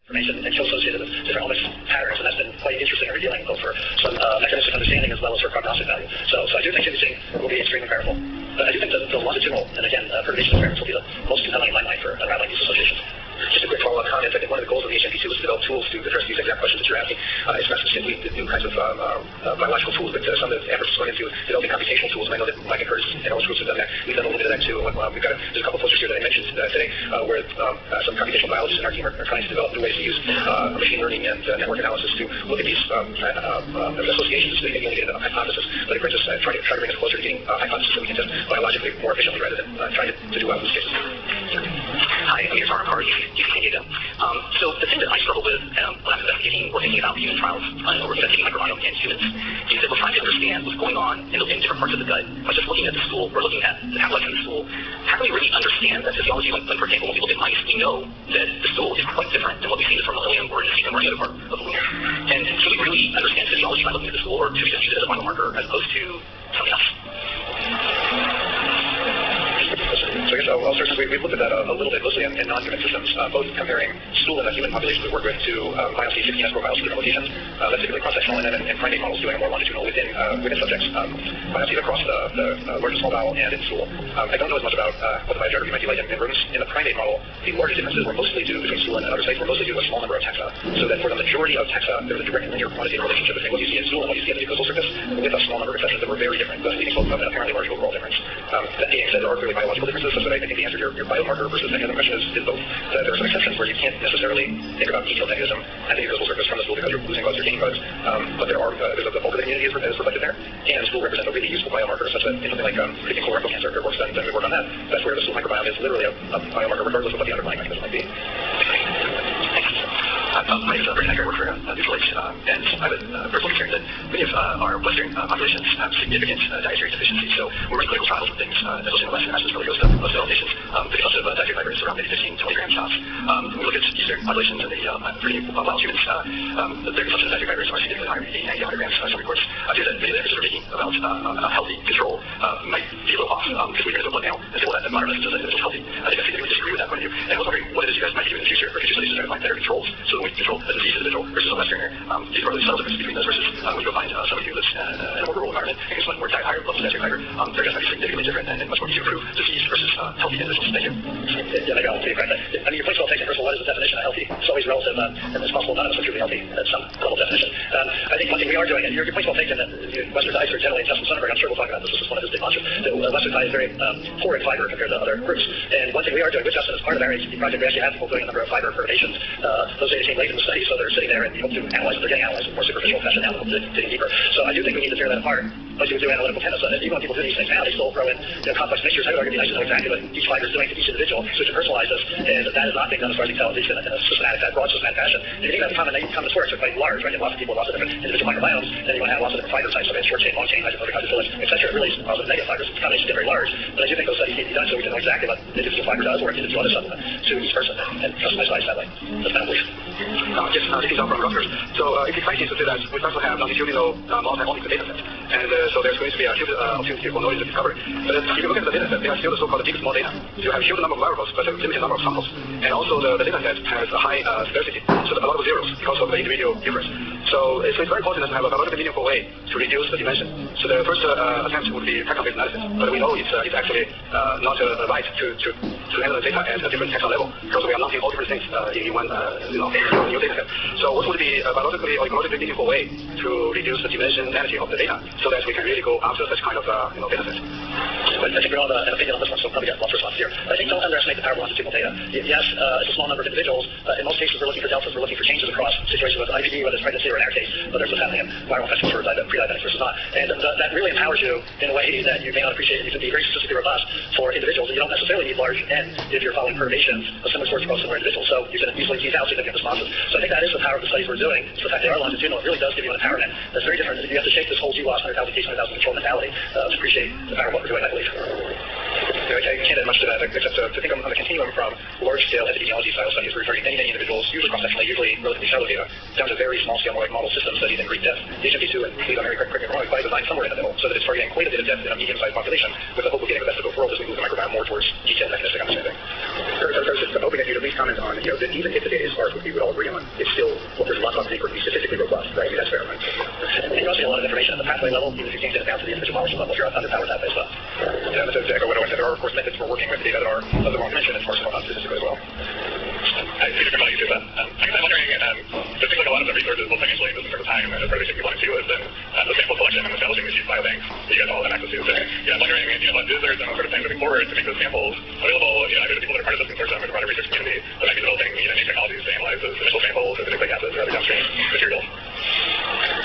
information and co-associated with different omics patterns, and that's been quite interesting in revealing both for some mechanistic understanding as well as for prognostic value. So I do think sequencing will be extremely powerful. But I do think that the longitudinal, and again, perturbation experiments will be the most compelling in my mind for unraveling these associations. Just a quick follow-up comment. I think one of the goals of the HNP2 was to develop tools to address these exact questions that you're asking. It's not simply the new kinds of biological tools, but some of the efforts going into developing computational tools. And I know that Mike and Curtis and all groups have done that. We've done a little bit of that too. There's a couple of posters here that I mentioned today where some computational biologists in our team are trying to develop new ways to use machine learning and network analysis to look at these associations to get a hypothesis. But it brings us, try to bring us closer to getting hypotheses that we can test biologically more efficiently rather than trying to do well in these cases. Hi, I'm Amir Farhar, UC San Diego. So the thing that I struggle with when I'm investigating or thinking about human trials or investigating microbiome in humans is that we're trying to understand what's going on in different parts of the gut. By just looking at the stool or looking at the metabolites in the stool, how can we really understand that physiology? When, for example, when we look at mice, we know that the stool is quite different than what we see in the mammalian or in the cecum or any other part of the lumen. And can we really understand physiology by looking at the stool, or should we just use it as a biomarker as opposed to something else? So I guess I'll start. We've looked at that a little bit, mostly in non-human systems, both comparing stool in the human population we work with to biopsy 15S profiles for different locations. That's typically cross-sectional, and then in primate models doing a more longitudinal within subjects, biopsies across the large and small bowel and in stool. I don't know as much about what the biogeography might be like in rooms. In the primate model, the largest differences were mostly due between stool and other sites were mostly due to a small number of taxa. So that for the majority of taxa, there was a direct linear quantitative relationship between what you see in stool and what you see in the mucosal surface, with a small number of exceptions that were very different, thus leading to an apparently large overall difference. That being said, there are clearly biological differences, so I think the answer to your biomarker versus any other question is both. There are some exceptions where you can't necessarily think about detailed mechanism at the mucosal surface from the stool because you're losing bugs or gaining bugs, but there's the bulk of the community is reflected there, and stool represents a really useful biomarker such that in something like predicting colorectal cancer, if it works, then we work on that. That's where the stool microbiome is literally a biomarker regardless of what the underlying mechanism might be. My name is Brendan Ecker. I work for NeutralH, and I have a personal concern that many of our Western populations have significant dietary deficiencies. So we're running clinical trials with things, especially in the West, and really goes to most developed nations, with lots of dietary fibers around maybe 15, 20 gram shots. When we look at Eastern populations and the pretty wild humans, their consumption of dietary fibers are significantly higher, 80, 90 grams. Some reports do that many of the efforts that are making about healthy control might be a little off, because we hear the blood panel and feel that the modern message is that individuals healthy. I think I significantly disagree with that point of view, and I was wondering what it is you guys might be doing in the future for future studies to try to find better controls, so that we control a disease individual versus a Westerner. These are really subtle differences between those versus when you go find somebody who lives in a more rural environment and gets much more higher levels of dietary fiber. They're just significantly different and much more easy to improve disease versus healthy individuals. Thank you. Yeah, maybe I'll take that. I mean, your point's well taken. First of all, what is the definition of healthy? It's always relative, and it's possible none of us are truly healthy at some level of definition. I think one thing we are doing, and your point's well taken, that Western diets are generally, and Justin Sonnenberg, I'm sure we'll talk about this is one of his big mantras, that Western diet is very poor in fiber compared to other groups. And one thing we are doing with Justin as part of our HNP project, we actually have people doing a number of fiber perturbations. Those data came late in the study, so they're sitting there and you hope to analyze them. They're getting analyzed in more superficial fashion now, digging deeper. So I do think we need to tear that apart. Like you would do analytical tennis, even when people do these things now, they still throw in complex mixtures. I would argue it'd be nice to know exactly what each fiber is doing to each individual, so we can personalize this. And that is not being done as far as I can tell, at least in a systematic, broad systematic fashion. And if you think about the common source are quite large, right? You have lots of people with lots of different individual microbiomes, and you want to have lots of different fiber types, so short chain, long chain, hydrophobic, hydrophilic, etc. It really is positive negative fibers. The combinations get very large, but I do think those studies need to be done so we can know exactly what the individual fiber does or individual other supplement to each person and customize that way. That's my belief. Yes, this is from Rutgers. So it's exciting to see that we also have longitudinal multi-omics data set, and so there's going to be a huge opportunity for knowledge discovery. But if you look at the data set, they are still the so-called big small data. You have a huge number of variables, but a limited number of samples. And also the data set has a high scarcity, so a lot of zeros because of the individual difference. So it's very important to have a biologically meaningful way to reduce the dimension. So the first attempt would be taxon-based analysis, but we know it's actually not right to handle the data at a different taxon level because we are lumping all different things in one new data set. So what would be a biologically or ecologically meaningful way to reduce the dimensionality of the data so that we can really go after such kind of data set? I think we all have an opinion on this one, so probably got lots of response here. I think don't underestimate the power of longitudinal data. Yes, it's a small number of individuals. In most cases, we're looking for deltas. We're looking for changes across situations with IBD, whether it's pregnancy or in our case, whether it's what's happening in viral infections or pre-diabetic versus not. And that really empowers you in a way that you may not appreciate. You can be very statistically robust for individuals. And you don't necessarily need large N if you're following perturbations of similar sorts across similar individuals. So you can easily tease out significant responses. So I think that is the power of the studies we're doing. It's the fact they are longitudinal. It really does give you an empowerment that's very different. You have to shake this whole GWAS 100,000 case 100,000 control mentality to appreciate the power of what we're doing, I believe. I can't add much to that, except to think on the continuum from large-scale epidemiology style studies where you're targeting many individuals, usually cross-sectionally, usually relatively shallow data, down to very small-scale model system studies in great depth. The HMP2, and please don't correct me if I'm wrong, is by design somewhere in the middle, so that it's targeting quite a bit of depth in a medium-sized population with the hope of getting the best of both worlds as we move the microbiome more towards detailed mechanistic understanding. So I was just hoping that you'd at least comment on, that even if the data is sparse, which we would all agree on, it's still, there's lots of things for it to be statistically robust, right? I mean, that's fair, right? And you're also getting a lot of information at the pathway level, even if you can't get it down to the individual molecule level, if you're underpowered that way as well. Yeah, to echo what I said, there are, of course, methods for working with data that are of the wrong dimension and sparse enough statistically as well. I see different value to that. I guess I'm wondering, it seems like a lot of the resources will financially invest in terms of time, and the part of the thing we want to do is then the sample collection and establishing these biobanks that you guys all have access to. So, I'm wondering, is there some sort of thing moving forward to make those samples available, either to people that are part of this consortium or the broader research community that might be developing new technologies to analyze those initial samples of the nucleic acids or other downstream materials?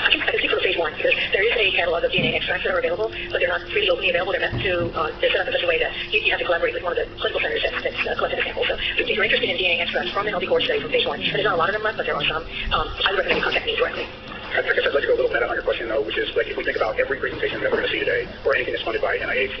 I can speak for phase 1, because there is a catalog of DNA extracts that are available, but they're not freely openly available. They're meant to, they're set up in such a way that you have to collaborate with one of the clinical centers that's collected the samples. So if you're interested in DNA extracts from the healthy core study from phase 1, and there's not a lot of them left, but there are some, I would recommend you contact me directly. I guess I'd like to go a little meta on your question, though, which is, like, if we think about every presentation that we're going to see today, or anything that's funded by NIH,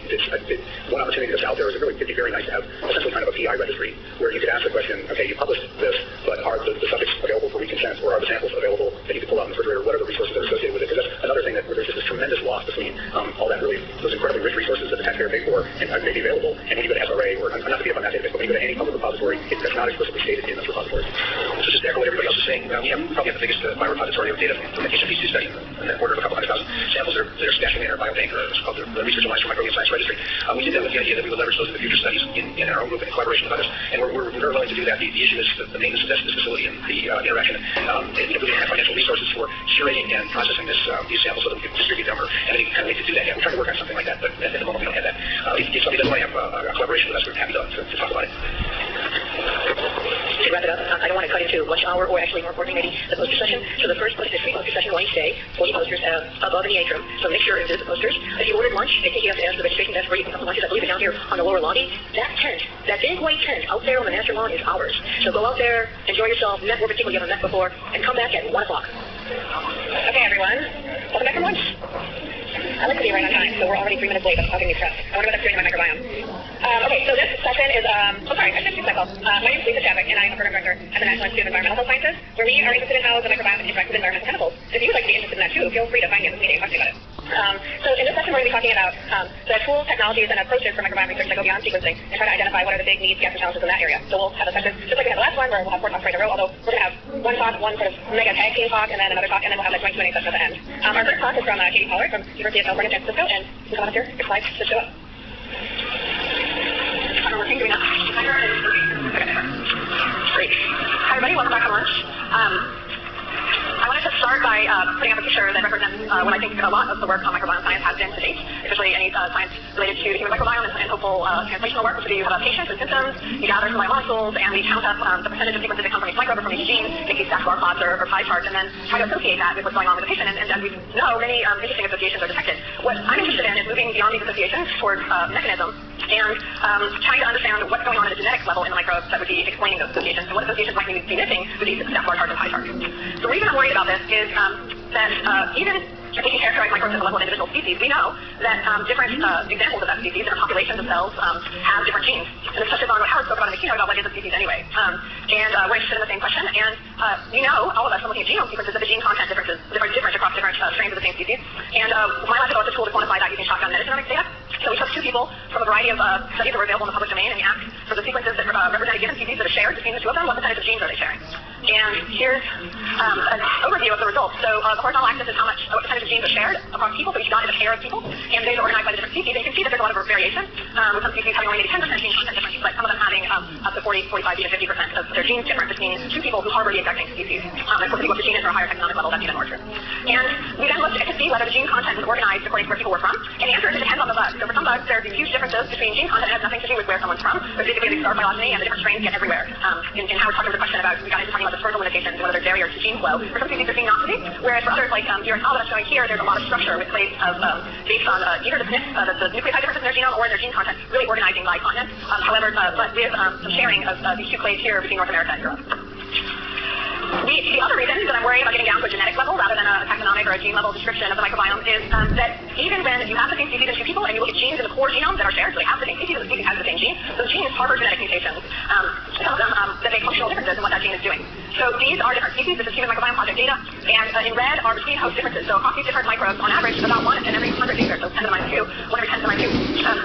one opportunity that's out there is it'd be very nice to have essentially kind of a PI registry, where you could ask the question, okay, you published this, but are the subjects available for reconsent, or are the samples available that you can pull out in the refrigerator? What are the resources that are associated with it? Because that's another thing that where there's just this tremendous loss between all that really, those incredibly rich resources that the taxpayer paid for and may be available, and when you go to SRA, or not to be up on that database, but when you go to any public repository, that's not explicitly stated in those repositories. So just to echo what everybody else is saying, we probably have the biggest biorepository of data from the HMP2 study, in the order of a couple 100,000 samples that are stashed in our biobank, or it's called the Research Alliance for Microbiome Science Registry. We did that with the idea that we would leverage those in the future studies in our own group in collaboration with others, and we're very willing to do that. The issue is the maintenance of this facility and the interaction. We don't have financial resources for curating and processing these samples so that we can distribute them or have any kind of way to do that yet. We're trying to work on something like that, but at the moment we don't have that. If somebody does want to have a collaboration with us, we're happy to talk about it. To wrap it up, I don't want to cut into lunch hour, or actually more importantly maybe the poster session. So the first poster, 3 poster session going today, 40 posters above in the atrium. So make sure to visit the posters. If you ordered lunch, I think you have to ask the registration desk where you can come to lunches. I believe it's down here on the lower lobby. That tent, that big white tent out there on the master lawn is ours. So go out there, enjoy yourself, network with people you haven't met before, and come back at 1 o'clock. Okay, everyone. Welcome back from lunch. I like to be right on time, so we're already 3 minutes late. I'm causing me stress. I wonder what that's doing to my microbiome. Okay, so this session is, sorry, I should introduce myself. My name is Lisa Chadwick, and I'm a program director at the National Institute of Environmental Health Sciences, where we are interested in how the microbiome interacts with environmental chemicals. So if you would like to be interested in that too, feel free to find me at this meeting and talk to me about it. So in this session, we're going to be talking about the tools, technologies, and approaches for microbiome research that go beyond sequencing and try to identify what are the big needs, gaps, and challenges in that area. So we'll have a session just like we had the last one, where we'll have 4 talks right in a row, although we're going to have one talk, one sort of mega tag team talk, and then another talk, and then we'll have a joint Q&A session at the end. Our first talk is from Katie Pollard from University of California, San Francisco, and you can come up here, your slides should show up. Working, do we not? Okay. Great. Hi everybody, welcome back to lunch. I wanted to start by putting up a picture that represents what I think a lot of the work on microbiome science has been to date, especially any science related to the human microbiome and hopeful translational work, which would be you have patients and symptoms, you gather some biomolecules, and we count up the percentage of sequences that come from each microbe or from each gene, make these stacked bar plots or pie charts, and then try to associate that with what's going on with the patient. And we know many interesting associations are detected. What I'm interested in is moving beyond these associations towards mechanism and trying to understand what's going on at a genetics level in the microbes that would be explaining those associations, and what associations might be missing with these stacked bar charts and pie charts. The reason I'm worried about this is that even if we can characterize microbes at the level of individual species, we know that different examples of that species, different populations of cells, have different genes. And this touches on what Howard spoke about in the keynote about what is a species anyway. We're interested in the same question, and we know, all of us, from looking at genome sequences, that the gene content differences different across different strains of the same species. And my lab developed a tool to quantify that using shotgun metagenomics data. So we took 2 people from a variety of studies that were available in the public domain, and we asked for the sequences that represent a given species that are shared between the 2 of them, what percentage of genes are they sharing. And here's an overview of the results. So the horizontal axis is what percentage of genes are shared across people, so each dot is a pair of people, and they're organized by the different species. And you can see that there's a lot of variation, with some species having only maybe 10% gene content difference, but some of them having up to 40, 45, even 50% of their genes different between 2 people who harbor the exact same species. And for people with the gene is for a higher economic level, that's even more true. And we then looked to see whether the gene content is organized according to where people were from, and the answer is it depends on the bug. So for some bugs, there are these huge differences between gene content that has nothing to do with where someone's from, but basically the star phylogeny and the different strains get everywhere. In Howard's talking about the question about, we got into talking about dispersal limitations and whether there's barriers to gene flow. For some species, there seem not to be, whereas for others, like Urachala that I'm showing here, there's a lot of structure with plates of based on either the nucleotide differences in their genome or in their gene content, really organizing by continent. However, but with some sharing of these 2 clades here between North America and Europe. The other reason that I'm worried about getting down to a genetic level rather than a taxonomic or a gene level description of the microbiome is that even when you have the same species in two people and you look at genes in the core genome that are shared, so they have the same species and the species has the same gene, those genes harbor genetic mutations, some of them that make functional differences in what that gene is doing. So these are different species. This is Human Microbiome Project data, and in red are between host differences. So across these different microbes, on average, about 1 in every 100 base pairs, so 10 to the minus 2, 1 every 10 to the minus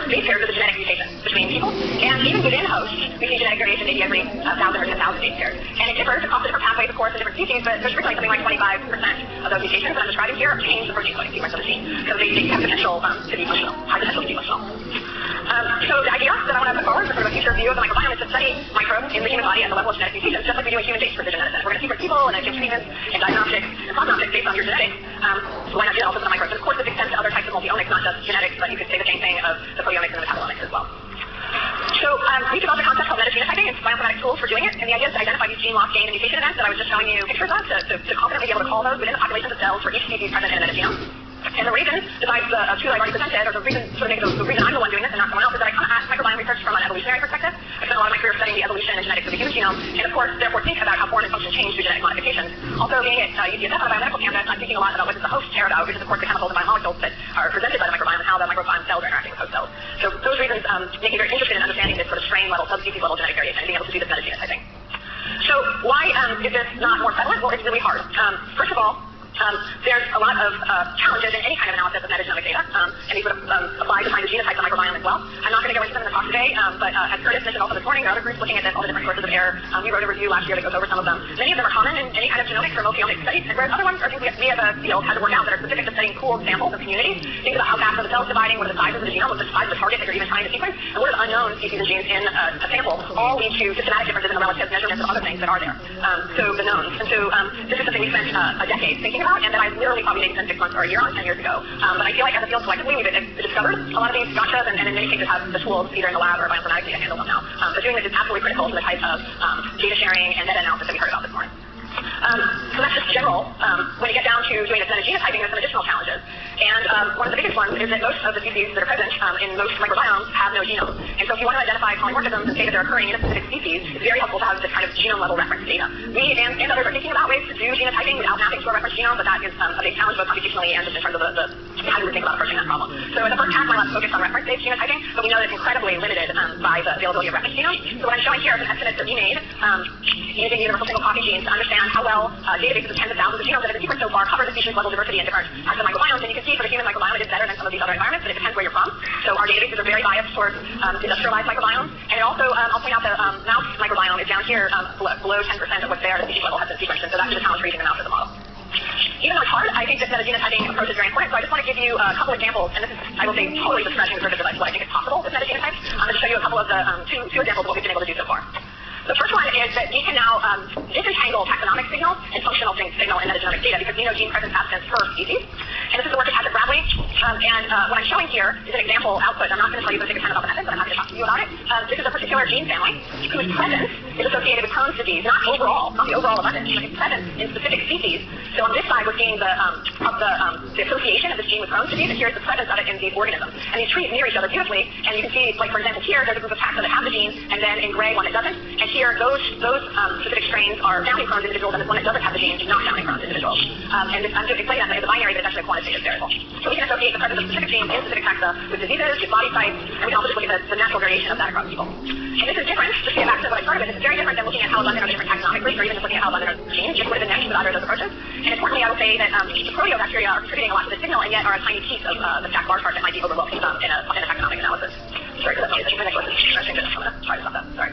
2 base pairs is a genetic mutation between people. And even within hosts, we see genetic variation maybe every 1,000 or 10,000 base pairs. And it differs across the different pathways, of course, in different species, but there's frequently something like 25% of those mutations that I'm describing here change the protein coding sequence of the gene. So they have potential to be functional, high potential to be functional. So the idea that I want to put forward for sort of a future view of the microbiome is to study microbes in the human body at the level of genetic mutations, just like we do in human-based precision medicine. We're going to sequence people and then give treatments and diagnostics and prognostics based on your genetics. Why not do it also for the microbes? And of course, this extends to other types of multi-omics, not just genetics, but you could say the same thing of the proteomics and the metabolomics as well. So we developed a concept called metagenotyping and bioinformatics tools for doing it, and the idea is to identify these gene loss, gain, and mutation events that I was just showing you pictures of to confidently be able to call those within the populations of cells for each species present in a metagenome. And the reason, besides the two that I've already presented, or the reason, sort of the reason I'm the one doing this and not someone else, is that I come at microbiome research from an evolutionary perspective. I spent a lot of my career studying the evolution and genetics of the human genome, and of course, therefore think about how form and function change through genetic modifications. Also, being at UCSF on a biomedical campus, I'm thinking a lot about what does the host care about, which is of course the chemicals and biomolecules that are presented by the microbiome and how the microbiome cells are interacting with host cells. So those reasons make me very interested in understanding this sort of strain level, subspecies level genetic variation, and being able to do this metagenotyping. So why is this not more prevalent? Well, it's really hard. First of all, there's a lot of challenges in any kind of analysis of metagenomic data, and these would apply to find the genotypes of the microbiome as well. I'm not going to go into them in the talk today, but as Curtis mentioned also this morning, there are other groups looking at this, all the different sources of error. We wrote a review last year that goes over some of them. Many of them are common in any kind of genomics or multi-omics studies, and whereas other ones are things we as a field had to work out that are specific to studying pooled samples of communities. Think about how fast are the cells dividing, what are the sizes of the genome, what's the size of the target that you're even trying to sequence, and what are the unknown species and genes in a sample all lead to systematic differences in the relative measurements of other things that are there. So the knowns. And so this is something we spent a decade thinking about, and that I literally probably maybe spent 6 months or a year on 10 years ago. But I feel like as a field collectively, we've discovered a lot of these gotchas, and in many cases have the tools either in the lab or bioinformatics to handle them now. But doing this is absolutely critical to the type of data sharing and meta-analysis that we heard about this morning. So that's just general. When you get down to doing this metagenotyping, there's some additional challenges. And one of the biggest ones is that most of the species that are present in most microbiomes have no genome. And so if you want to identify polymorphisms and say that they're occurring in a specific species, it's very helpful to have this kind of genome-level reference data. We and others are thinking about ways to do genotyping without mapping to a reference genome, but that is a big challenge both computationally and just in terms of how you would think about approaching that problem. So in the first half, my lab focused on reference-based genotyping, but we know that it's incredibly limited by the availability of reference genomes. So what I'm showing here is an estimate that we made using universal single copy genes to understand how well databases of tens of thousands of genomes that have been sequenced so far cover the species-level diversity in different types of microbiomes. And you can see for the human microbiome, it is better than some of these other environments, but it depends where you're from. So our databases are very biased towards industrialized microbiomes. And it also, I'll point out the mouse microbiome is down here below 10% of what's there at the species level has been sequenced. And so that's just how much reading the mouse of the model. Even though it's hard, I think this metagenotyping approach is very important. So I just want to give you a couple examples, and this is, I will say, totally just scratching the surface of what I think is possible with metagenotypes. I'm going to show you a couple of the two examples of what we've been able to do so far. The first one is that we can now disentangle taxonomic signal and functional signal in metagenomic data because we know gene presence absence per species. And this is the work of Patrick Bradley. And what I'm showing here is an example output. I'm not going to tell you the second time about the method, but I'm happy to talk to you about it. This is a particular gene family whose presence is associated with Crohn's disease, not overall, not the overall abundance, but its presence in specific species. So on this side, we're seeing the association of this gene with Crohn's disease, and here's the presence of it in these organisms. And these trees mirror each other beautifully, and you can see, like for example, here there's a group of taxa that have the gene, and then in gray one that doesn't. And here those specific strains are found in Crohn's individuals, and this one that doesn't have the gene is not found in Crohn's individuals. And this, I'm explaining that as a binary, but it's actually a quantitative variable. So we can associate the presence of specific genes in specific taxa with diseases, with body types, and we can also just look at the natural variation of that across people. And this is different, just to get back to what I started with, this is very different than looking at how abundant are the different taxonomically, or even just looking at how abundant are genes, just would have been next with either of those approaches. And importantly, I would say that the proteobacteria are contributing a lot to the signal, and yet are a tiny piece of the stack bar chart that might be overlooked in a taxonomic analysis. Sorry for that noise. The next one is stretching goodness. I'm going to try to stop that. Sorry.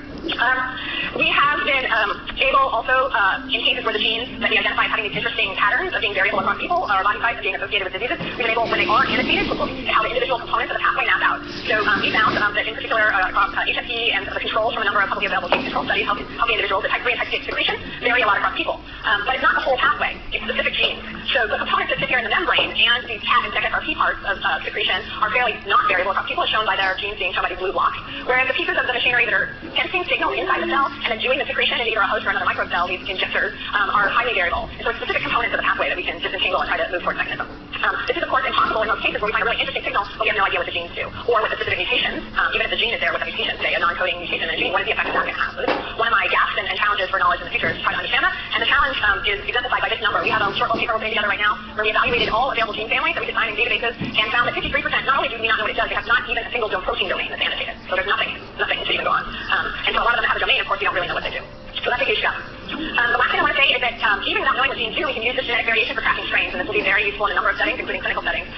We have been able also, in cases where the genes that we identify as having these interesting patterns of being variable across people or body types being associated with diseases, we've been able, when they are annotated, to look at how the individual components of the pathway map out. So we found that in particular across HSP and the controls from a number of publicly available case control studies, how the individuals at type 3 and type 6 secretion vary a lot across people. But it's not the whole pathway. It's specific genes. So the components that sit here in the membrane and these CAT and SRP parts of secretion are fairly not variable across people, as shown by their genes being shown by these blue blocks. Whereas the pieces of the machinery that are sensing signal inside the cell and then doing the secretion in either a host or another microbe cell, these injectors, are highly variable. And so it's specific components of the pathway that we can disentangle and try to move towards mechanism. This is, of course, impossible in most cases where we find a really interesting signal, but we have no idea what the genes do. Or with the specific mutations, even if the gene is there with a mutation, say a non-coding mutation in a gene, what is the effect of that going to have? So this is one of my gaps and challenges for knowledge in the future is to try to understand that. And the challenge is exemplified by this number. We have a short paper we're putting together right now where we evaluated all available gene families that we could find in databases and found that 53%, not only do we not know what it does, they have not even a single protein domain that's annotated. So there's nothing to even go on. And so a lot of them have a domain, of course, we don't really know what they do. So that's a huge step. The last thing I want to say is that even without knowing the gene too, we can use this genetic variation for tracking strains, and this will be very useful in a number of settings, including clinical settings.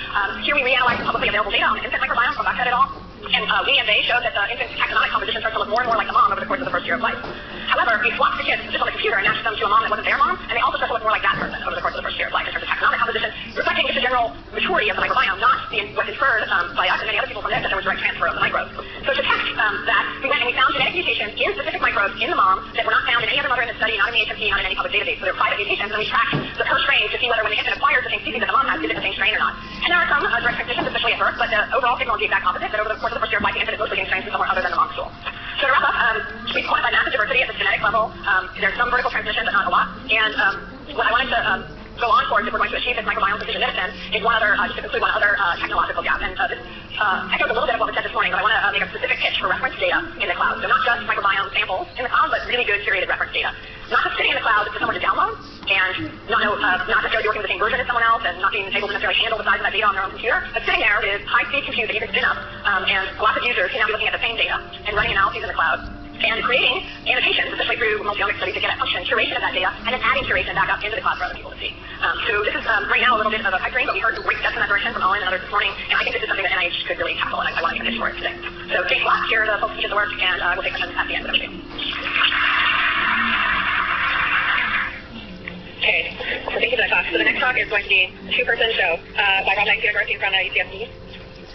Here we reanalyzed publicly available data on the infant microbiome from Buckhead et al. And we and they showed that the infant's taxonomic composition starts to look more and more like the mom over the course of the first year of life. However, we swapped the kids just on the computer and matched them to a mom that wasn't their mom, and they also start to look more like that person over the course of the first year of life in terms of taxonomic composition, reflecting just the general maturity of the microbiome, not what's inferred by us and many other people from this that there was direct transfer of the microbes. So to test that, we went and we found genetic mutations in specific microbes in the mom that were not found in any other mother in the study, not in the HMP, not in any public database. So they're private mutations, and we tracked the per strain to see whether when the infant acquires the same species that the mom has, is it the same strain or not. And there are some direct transmissions, especially at birth, but the overall signal is the exact opposite, that over the course of the first year of life, the infant is mostly getting strains from somewhere other than the mom's stool. So to wrap up, we quantified massive diversity at the genetic level. There's some vertical transmission, but not a lot. And what I wanted to go on towards if we're going to achieve this microbiome precision medicine is one other, just to conclude one other technological gap. And this echoes a little bit of what was said this morning, but I want to make a specific pitch for reference data in the cloud. So not just microbiome samples in the cloud, but really good curated reference data. Not just sitting in the cloud for someone to download and not necessarily working with the same version as someone else and not being able to necessarily handle the size of that data on their own computer, but sitting there with high-speed compute that you can spin up, and lots of users can now be looking at the same data and running analyses in the cloud and creating annotations, especially through multi-omic studies to get at function, curation of that data, and then adding curation back up into the cloud for other people to see. So this is right now a little bit of a pipe dream, but we heard great steps in that direction from Owen and others this morning, and I think this is something that NIH could really tackle, and I want to make a pitch for it today. So thanks a lot. Here are the folks who did the work, and we'll take questions at the end of the meeting. Okay, so thank you for that talk. So the next talk is going to be a two-person show by Rob Knight from UCSD.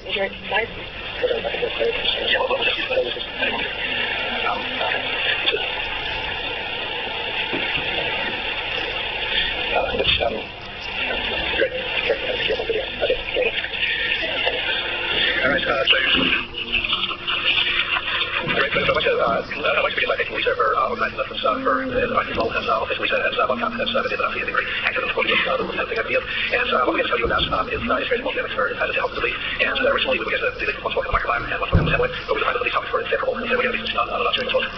Is your slide? I'd like to begin by thanking Lisa for organizing this for inviting all and also Lisa and Bob Camp has been very active in supporting the presenting ideas. And what we're going to tell you about is integrating multi-omics for health and disease. And originally we were going to do one talk on the microbiome and one talk on the sampling, but we decided that these topics were inseparable, and so we're going to be switching on the two talks.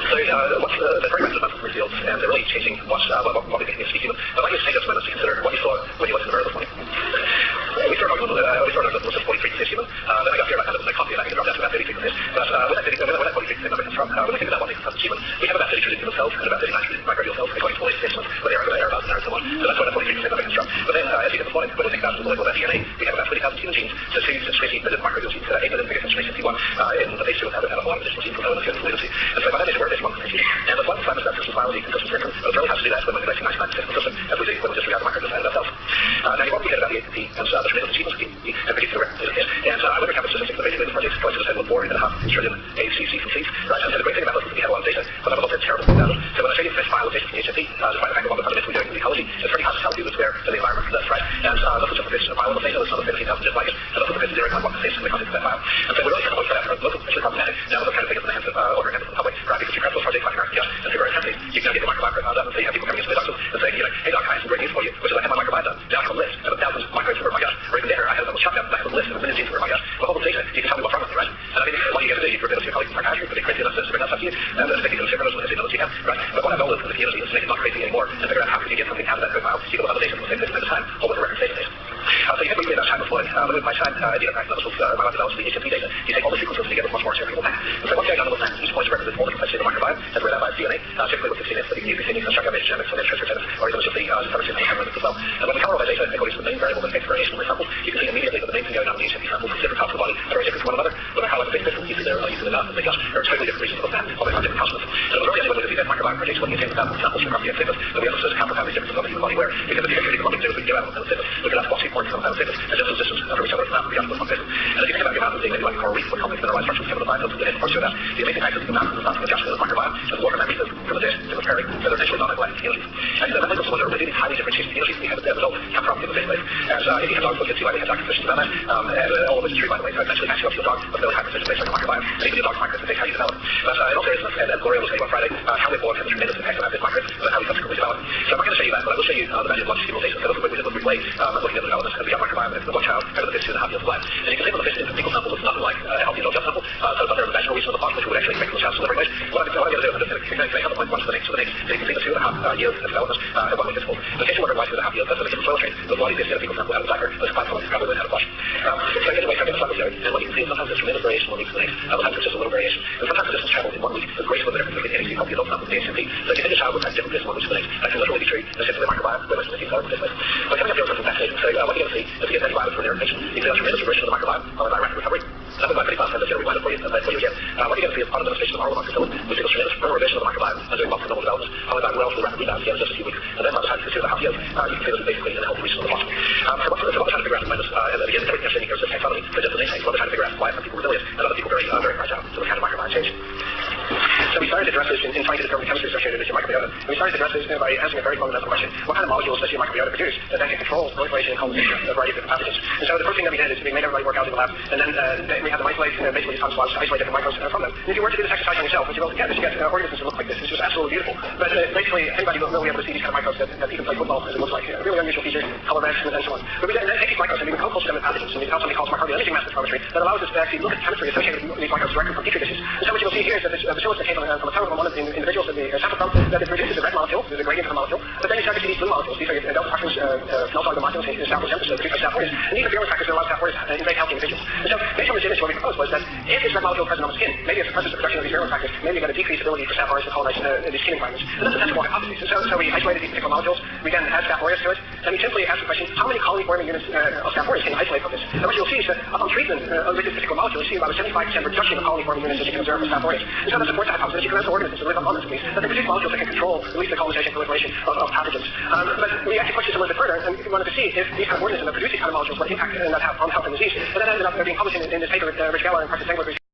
So what's the very rest of the fields, and they're really changing what we think is human. I'd like you to take a minute to consider what you saw when you listened to her this morning. We started talking about the 43 frequency human. Then I got here, I had a coffee, and I can drop down to about 30 frequencies. But where that 43 frequency number comes from, when I think about what makes us human, we have about 30 trillion human cells and about 39 trillion microbial cells, according to the latest estimates, but they are about and so on. So that's where that 43 frequency number comes from. But then, as you did this morning, when we think about the molecular DNA, we have about 20,000 human genes, so 2 million microbial genes, 8 million biggest instrument C1 in the phase 2 have a lot of additional genes from the fluency. And so by that, we're at 1 frequency. And the one time is that systems biology and systems curriculum, but it really has to do that when we're connecting 99% of the system, as we do when we disregard the microbes and ourselves. Now, you won't be about the ATP and the tremendous achievements of ATP and particular reference. And I wonder how the statistics of the basic projects going to the 4.5 trillion ACC sequences. Right, and the great thing about this is we have a lot of data, but that was also terrible about it. So when I say you finish file data from the HMP, despite the fact that one of the fundamentals we're doing in ecology, it's pretty hard to tell you what's there in the environment for this, right? And this is just a fish file of data, there's another 15,000 just like it, and this is a fish 0.1% in the context of that file. And so we're really trying to look for that for local, especially problematic. Now, those kind of things in the hands of order hands of the public, right? Because you grab those projects like RCS and figure out companies, you can now get the microbiome done, and so you have people coming into the doctors and saying, hey doc, I have some great news for you, which is I have my microbiome done. Now I have a list of 1,000 microbes for my gut, or even there, I have a shotgun, I have a list of a million genes for my gut. With all the data, you can tell me what's wrong with me, right? And I think what you get to do, you reveal to your colleagues in psychiatry, but they create the analysis to bring that stuff to you, and then they can consider those with the you have, right? But what I've known is the community is making it not crazy anymore, and figure out how can you get something out of that code file, you can look at the data at the same time, or with a reference database. So you have to that time before, with my time, idea back, that was my lab develops the HMP data, you take all the sequences together much more separable time. And so once you've done those times, each point represents all the complexity of the microbiome, as read out by DNA, typically with 16 but you can use things like epigenetics, or transcriptomics, or even just the as well. And when we cover all that data, according to the main variable that affects variation in the samples, you can see immediately that the main thing going on in the HMP samples is different parts of the body that are very different from one another. But how it's different, you see they're using the nerve and the gut, or totally different regions of the plant, or they have different customers. So the really only way to see that microbiome projects when you take the samples from the activity, but we have to how profoundly different from the human body where, because the theory of what we do is we go out on the look at what's important from the and just the systems over each other from the other one. And if you think about the amount of things like coral reef, what companies mineralized structures, some of the biotopes that parts of that, the amazing fact is the amount of the stuff from the gut of the microbiome and the water memories from the dish to the pairing, so they're essentially non-neglected communities. And that leads us to wonder where these highly differentiated communities we have as a result come from in the first place. And if you have dogs, we'll get to why they have dog conditions about that. And all of this is true, by the way, so essentially matching up to a dog with really high precision based on the microbiome, and even your dog's microbes and how you develop. But it also is, and Gloria was saying on Friday, how we born has a tremendous impact on this microbes and how we subsequently develop. So I'm not going to show you that, but I will show you the value of longitudinal data. So this is what we did with replay, looking at the development of the gut microbiome and the one child over the first 2.5 years of life. And you can see on the fish in the fecal sample looks nothing like a healthy adult gut sample. So it's under the vaginal region of the pond, which would actually affect the child's delivery weight. What I'm going to do is I'm going to have the point one to the next, so you can see the 2.5 half yield development, what makes it difficult. The patient worker wants to have yield, that's a different soil train. The body is a fecal sample out of the diaper, but it's quite common to probably have a flush. So anyway, I get the sample here, and what you can see is sometimes there's tremendous variation 1 week to the next, sometimes there's just a little variation. And sometimes the distance traveled in 1 week is greater than the difference between any fecal adult sample and the ACMP. So if you think a child would have different distance 1 week to the next, that can literally be true. It's simply the microbiome, where most of the things are in this way. But coming up here is something fascinating. So what you're going to see is the antibiotics for their infection. You can see a tremendous regression of the microbiome on a direct recovery. That was pretty fast, and that's going to rewind it for you again. What you're going to see is upon administration of oral amoxicillin, we see a tremendous revision of the microbiome and doing multiple normal development. Followed by well for the rapid rebound again in just a few weeks. And then by the time you see the half yield, you can see this is basically in a healthy region of the bottom. So what we're trying to figure out is, and again, everything you're seeing here is just taxonomy, but just the name thing. What we're trying to figure out is why some people resilient and other people very fragile to the kind of microbiome change. So we started to address this in trying to determine the chemistry associated with your microbiota. And we started to address this by answering a very fundamental question. What kind of molecules does your microbiota produce that then can control proliferation and colonization of a variety of different pathogens? And so the first thing that we did is we made everybody work out in the lab, and then we had them isolate, basically use swabs to isolate different microbes from them. And if you were to do this exercise on yourself, what you will get is you get organisms that look like this. It's just absolutely beautiful. But basically, anybody will be able to see these kind of microbes that even play football, as it looks like. Really unusual features, color red, and so on. But we then take these microbes and we can co-culture them with pathogens, and we develop something called microbial imaging mass spectrometry that allows us to actually look at the chemistry associated with these microbes directly from petri dishes. And so what you will see here is that this bacillus that came from a total from one of the individuals that we sampled from, that it produces a red molecule, there's a gradient of the molecule, but then you start to see these blue molecules. These are delta toxins, phenol-soluble molecules in staph aureus that produce by staph aureus. And these are pure factors that allow staph aureus in very healthy individuals. And so based on this image, what we proposed was that if this red molecule is present on the skin, maybe it suppresses the production of these virulent factors, maybe you get a decreased ability for staph aureus to colonize these skin environments. And that's a sensible hypothesis. And so we isolated these particular molecules, we then add staph aureus to it, and we simply asked the question, how many colony-forming units of staph aureus can you isolate from this? And what you'll see is that upon treatment with this particular molecule, you see about a 75% reduction of colony-forming units that you can observe with staph aureus. And so that supports the hypothesis you can have organisms that live on these, that they produce molecules that can control at least the colonization and proliferation of pathogens. But we actually pushed this a little bit further and we wanted to see if these kind of organisms that produce these kind of molecules, what impact that have on health and disease. And that ended up being published in this paper with Rich Geller and Preston Stengler.